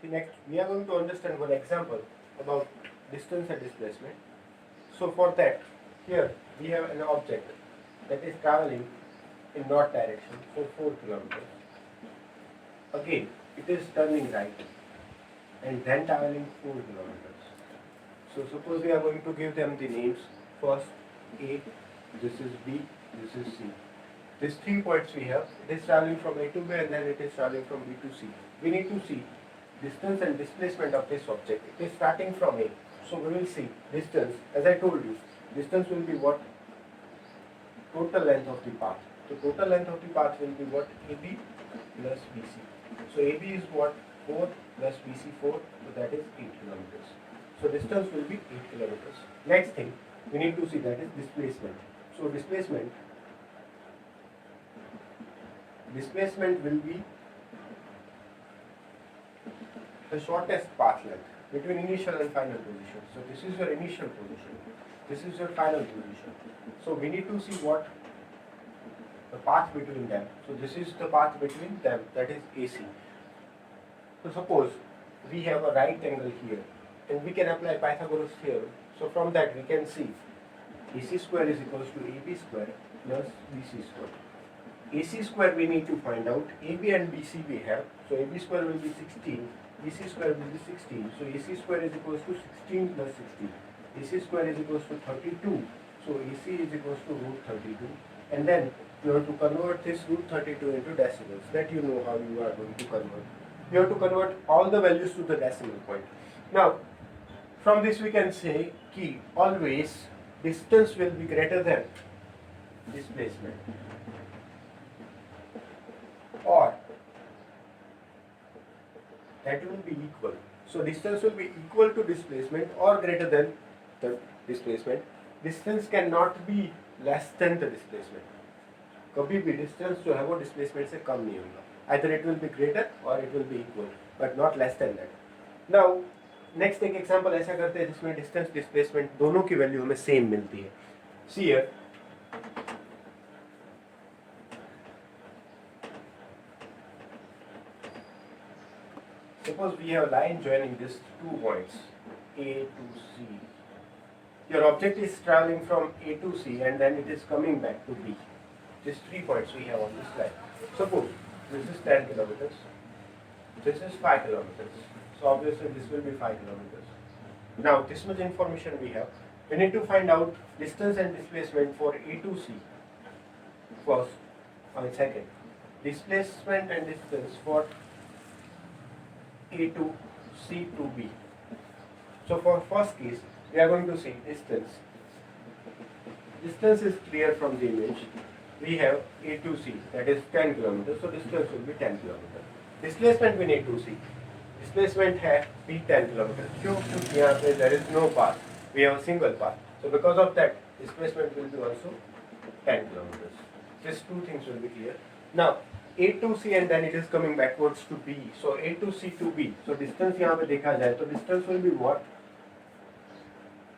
See, next we are going to understand one example about distance and displacement. So for that, here we have an object that is traveling in north direction for 4 kilometers. Again, it is turning right and then traveling 4 kilometers. So suppose we are going to give them the names. First A, this is B, this is C. These 3 points we have, it is traveling from A to B and then it is traveling from B to C. We need to see distance and displacement of this object. It is starting from A. So we will see distance, as I told you, distance will be what? Total length of the path. So total length of the path will be what? AB plus BC. So AB is what? 4 plus BC 4, so that is 8 kilometers. So distance will be 8 kilometers. Next thing we need to see, that is displacement. So displacement will be the shortest path length between initial and final position. So this is your initial position, this is your final position. So we need to see what the path between them. So this is the path between them, that is AC. So suppose we have a right angle here and we can apply Pythagoras theorem. So from that we can see AC square is equals to AB square plus BC square. AC square we need to find out. AB and BC we have. So AB square will be 16. BC square will be 16. So AC square is equals to 16 plus 16. AC square is equals to 32. So AC is equals to root 32. And then you have to convert this root 32 into decimals. That you know how you are going to convert. You have to convert all the values to the decimal point. Now, from this we can say कि always distance will be greater than displacement, or that will be equal. So distance will be equal to displacement or greater than the displacement. Distance cannot be less than the displacement. कभी भी distance जो है वो displacement से कम नहीं होगा. Either it will be greater or it will be equal, but not less than that. Now next एक example ऐसा करते हैं जिसमें distance displacement दोनों की value हमें same मिलती है. See here. Suppose we have a line joining these 2 points A to C. Your object is traveling from A to C and then it is coming back to B. These 3 points we have on this line. Suppose this is 10 kilometers, this is 5 kilometers. So obviously this will be 5 kilometers. Now this much information we have. We need to find out distance and displacement for A to C first, second. Displacement and distance for A to C to B. So for first case, we are going to see distance. Distance is clear from the image. We have A to C, that is 10 kilometers. So distance will be 10 kilometers. Displacement we need to see. Displacement है be 10 kilometers. क्योंकि यहाँ पे there is no path. We have a single path. So because of that, displacement will be also 10 kilometers. These 2 things will be clear. Now A to C and then it is coming backwards to B. So A to C to B. So distance यहाँ पे देखा जाए तो distance will be what?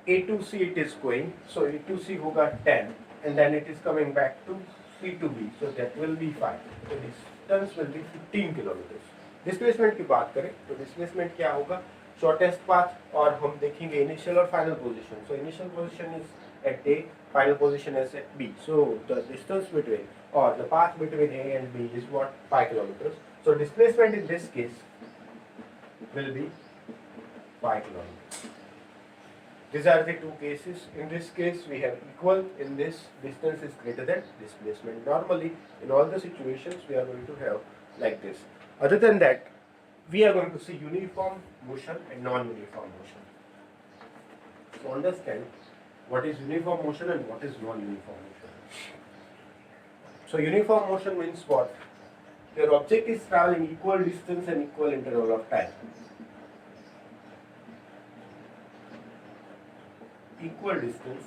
A to C it is going. So A to C होगा 10 and then it is coming back to C to B. So that will be 5. So distance will be 15 kilometers. Displacement की बात करें तो displacement क्या होगा? Shortest path और हम देखेंगे initial और final position. So initial position is at A, final position is at B. So the distance between or the path between A and B is what? 5 kilometers. So displacement in this case will be 5 kilometers. These are the 2 cases. In this case we have equal, in this distance is greater than displacement. Normally in all the situations we are going to have like this. Other than that, we are going to see uniform motion and non-uniform motion. So understand what is uniform motion and what is non-uniform motion. So uniform motion means what? Your object is traveling equal distance and equal interval of time. Equal distance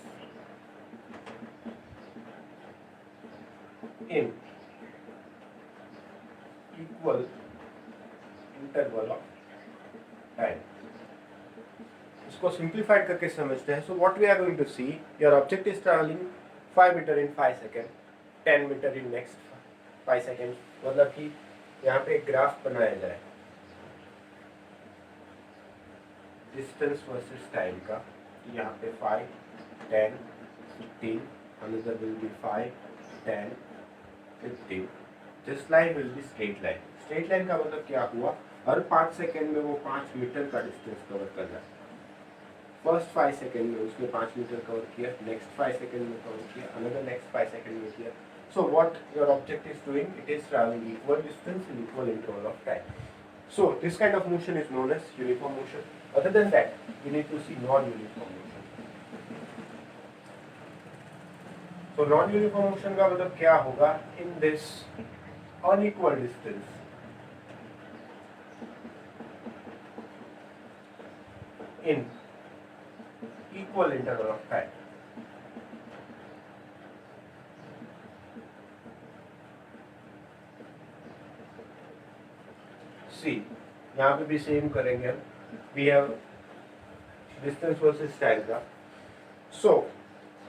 in equal interval of time. इसको simplified करके समझते हैं. So what we are going to see, your object is traveling 5 meter in 5 seconds, 10 meter in next 5 seconds. मतलब कि यहाँ पे एक graph बनाया जाए. डिस्टेंस वर्सेस टाइम का, यहाँ पे 5, 10, 15, another will be 5, 10, 15. This line will be straight line. Straight line का मतलब क्या हुआ, हर 5 सेकेंड में वो 5 मीटर का डिस्टेंस कवर कर रहा है. फर्स्ट 5 सेकेंड में उसने 5 मीटर कवर किया, नेक्स्ट 5 सेकेंड में कवर किया, अनदर नेक्स्ट 5 सेकेंड में किया. So what your object is doing, it is traveling equal distance in equal interval of time. So this kind of motion is known as uniform motion. Other than that, we need to see non-uniform motion. So non-uniform motion का मतलब क्या होगा, in this unequal distance, in equal interval of time. See, यहाँ पे भी same करेंगे हम. We have distance versus time का. So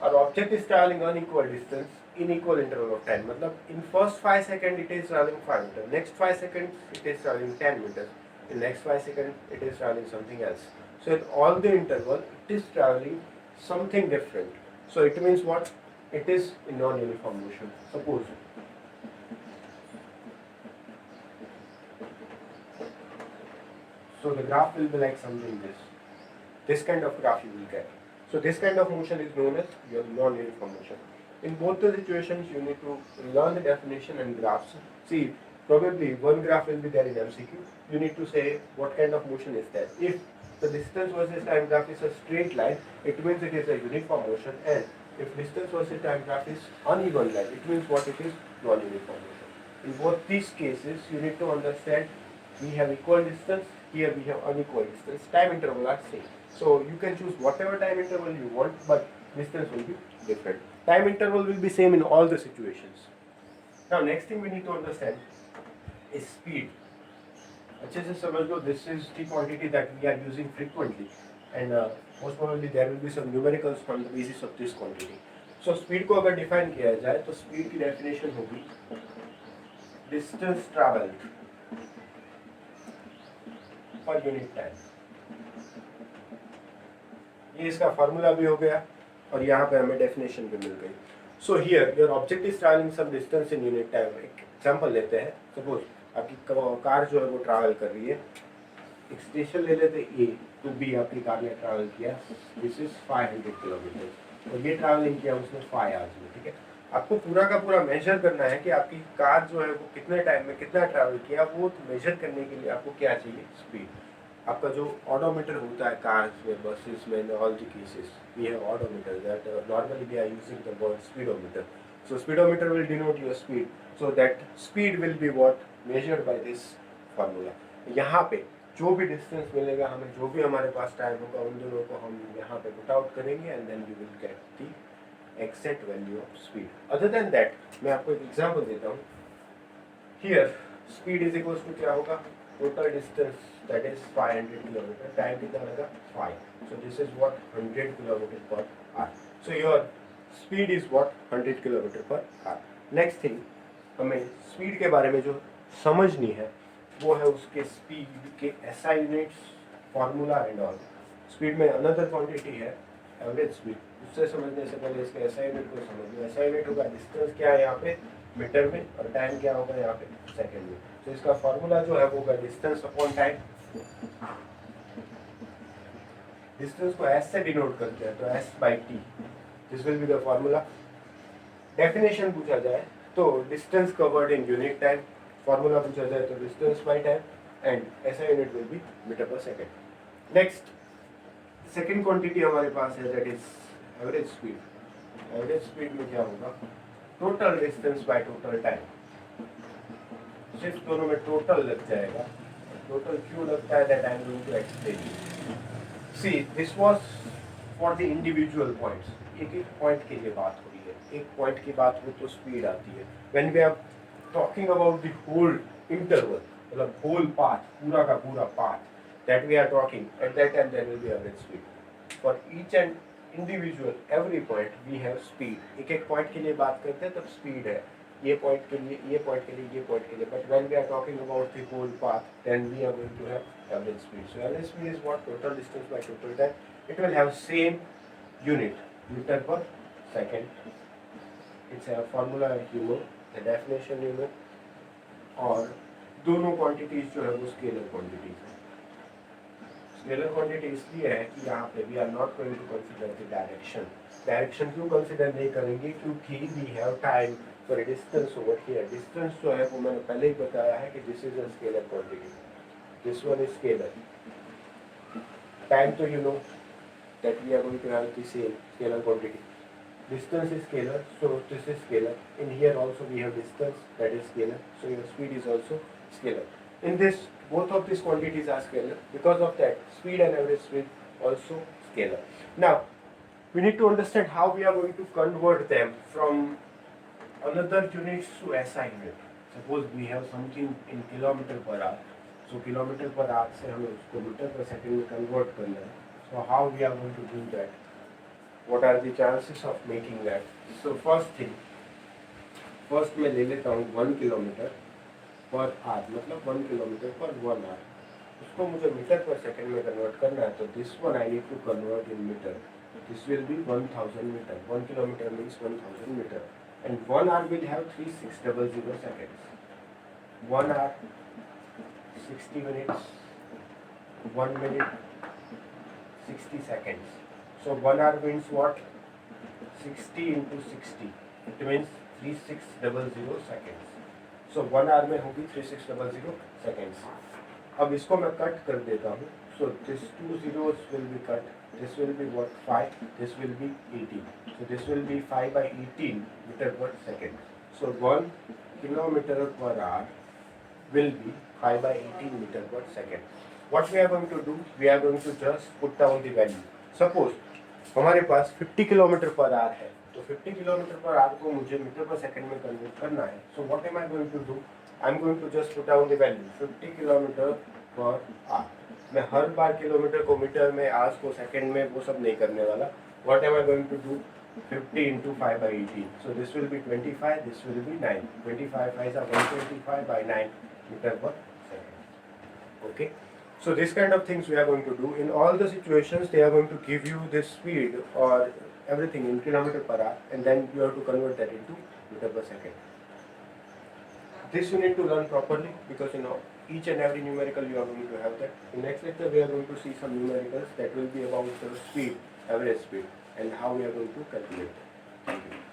our object is traveling unequal distance in equal interval of time. मतलब in first 5 seconds it is traveling 5 meters. Next 5 seconds it is traveling 10 meters. In next 5 seconds it is traveling something else. So at all the interval it is traveling something different. So it means what? It is in non-uniform motion. Suppose so the graph will be like something this kind of graph you will get. So this kind of motion is known as your non-uniform motion. In both the situations you need to learn the definition and graphs. See, probably one graph will be there in MCQ. You need to say what kind of motion is that. If the distance versus time graph is a straight line, it means it is a uniform motion, and if distance versus time graph is uneven line, it means what it is, non-uniform motion. In both these cases you need to understand we have equal distance, here we have unequal distance, time interval are same. So you can choose whatever time interval you want, but distance will be different. Time interval will be same in all the situations. Now next thing we need to understand is speed. अच्छे से समझ लो, this is the quantity that we are using frequently, and most probably there will be some numericals on the basis of this quantity. So speed को अगर define किया जाए तो speed की definition होगी distance traveled per unit time. ये इसका formula भी हो गया और यहाँ पे हमें डेफिनेशन भी मिल गई. So here your object is travelling some distance in unit time. एक एग्जांपल लेते हैं. सपोज आपकी कार जो है वो ट्रैवल कर रही है, एक स्टेशन ले लेते ए टू बी, आपकी कार ने ट्रैवल किया, दिस इज 500 किलोमीटर और ये ट्रैवलिंग किया उसने 5 आवर्स में. ठीक है, आपको पूरा का पूरा मेजर करना है कि आपकी कार जो है वो कितने टाइम में कितना ट्रैवल किया. वो मेजर करने के लिए आपको क्या चाहिए, स्पीड. आपका जो ऑडोमीटर होता है कार्स में, बसेस में, in all the cases we have odometer that normally we are using the word speedometer. So speedometer will denote your speed. So that speed will be what measured by this formula. यहाँ पे जो भी distance मिलेगा हमें, जो भी हमारे पास time होगा, उन दोनों को हम यहाँ पे पुट आउट करेंगे and then you will get the exact value of speed. Other than that मैं आपको एक एग्जाम्पल देता हूँ. Here speed is equal to क्या होगा, total distance that is 500 kilometer, time कितना लगा 5. So this is what 100 kilometer per hour. So your speed is what 100 kilometer per hour. Next thing हमें speed के बारे में जो समझनी है वो है उसके speed के SI units, formula and all. Speed में another quantity है average speed. उससे समझने से पहले इसके SI unit को समझिए. SI unit होगा distance क्या है यहाँ पे मीटर में और टाइम क्या होगा यहाँ पे सेकेंड में. तो इसका फॉर्मूला जो है वो होगा डिस्टेंस अपॉन टाइम. डिस्टेंस को एस से डिनोट करते हैं तो S by T. This will be the formula. Definition पूछा जाए तो distance covered in unit time. Formula पूछा जाए तो distance by time and SI unit will be metre per second. Next second quantity हमारे पास है that is average speed. Average speed में क्या होगा, total distance by total time. सिर्फ दोनों में टोटल लग जाएगा. टोटल क्यों लगता है that I am going to explain. See this was for the individual points. एक एक पॉइंट के लिए बात हो रही है. एक पॉइंट की बात हो तो स्पीड आती है. When we are talking about the whole interval, मतलब होल पाथ, पूरा का पूरा path that we are talking, at that time there will be average speed. For each and individual every point we have speed. एक एक point के लिए बात करते हैं तब स्पीड है. ये पॉइंट के लिए, ये पॉइंट के लिए, ये पॉइंट के लिए. But when we are talking about the whole path, then we are going to have average speed. So average speed is what? Total distance by total time. It will have same unit, meter per second. It's a formula you know, the definition you know. और दोनों quantities जो है वो scalar quantities है. Scalar quantity इसलिए है कि यहाँ पे we are not going to consider the direction. Direction क्यों कंसीडर नहीं करेंगे? क्योंकि we have time for distance over here. Distance जो है वो मैंने पहले ही बताया है कि this is a scalar quantity. This one is scalar. Time तो you know that we are going to have the same scalar quantity. Distance is scalar, so this is scalar. In here also we have distance, that is scalar. So your speed is also scalar. In this, both of these quantities are scalar. Because of that, speed and average speed also scalar. Now, we need to understand how we are going to convert them from another units to SI unit. Suppose we have something in kilometer per hour. So kilometer per hour से हमें उसको metre per second में convert करना है. So how we are going to do that? What are the chances of making that? So first मैं ले लेता हूँ 1 किलोमीटर पर आवर, मतलब 1 किलोमीटर पर 1 आवर. उसको मुझे मीटर पर सेकंड में कन्वर्ट करना है. तो this one I need to convert in metre. This will be 1000 metre. 1 kilometre means 1000 metre. And 1 hour will have 3600 seconds. 1 hour, 60 minutes, 1 minute, 60 seconds. So 1 hour means what? 60 into 60. It means 3600 seconds. So 1 hour में होगी 3600 seconds. अब इसको मैं cut कर देता हूँ. So this 2 zeros will be cut. This will be what? 5. This will be 18. So this will be 5 by 18 meter per second. So 1 kilometer per hour will be 5 by 18 meter per second. What we are going to do? We are going to just put down the value. Suppose हमारे पास 50 kilometre per our है, तो 50 kilometre per our को मुझे metre पर second में convert करना है. So what am I going to do? I am going to just put down the value 50 kilometre per hour. मैं हर बार किलोमीटर को मीटर में, आवर्स को सेकंड में, वो सब नहीं करने वाला. What am I going to do? 50 into 5 by 18. So this will be 25. This will be 9. 25 5 are 125 by 9 meter per second. Okay. So this kind of things we are going to do. In all the situations, they are going to give you this speed or everything in kilometer per hour, and then you have to convert that into meter per second. This you need to learn properly, because each and every numerical you are going to have that. In next lecture, we are going to see some numericals that will be about the speed, average speed, and how we are going to calculate. Thank you.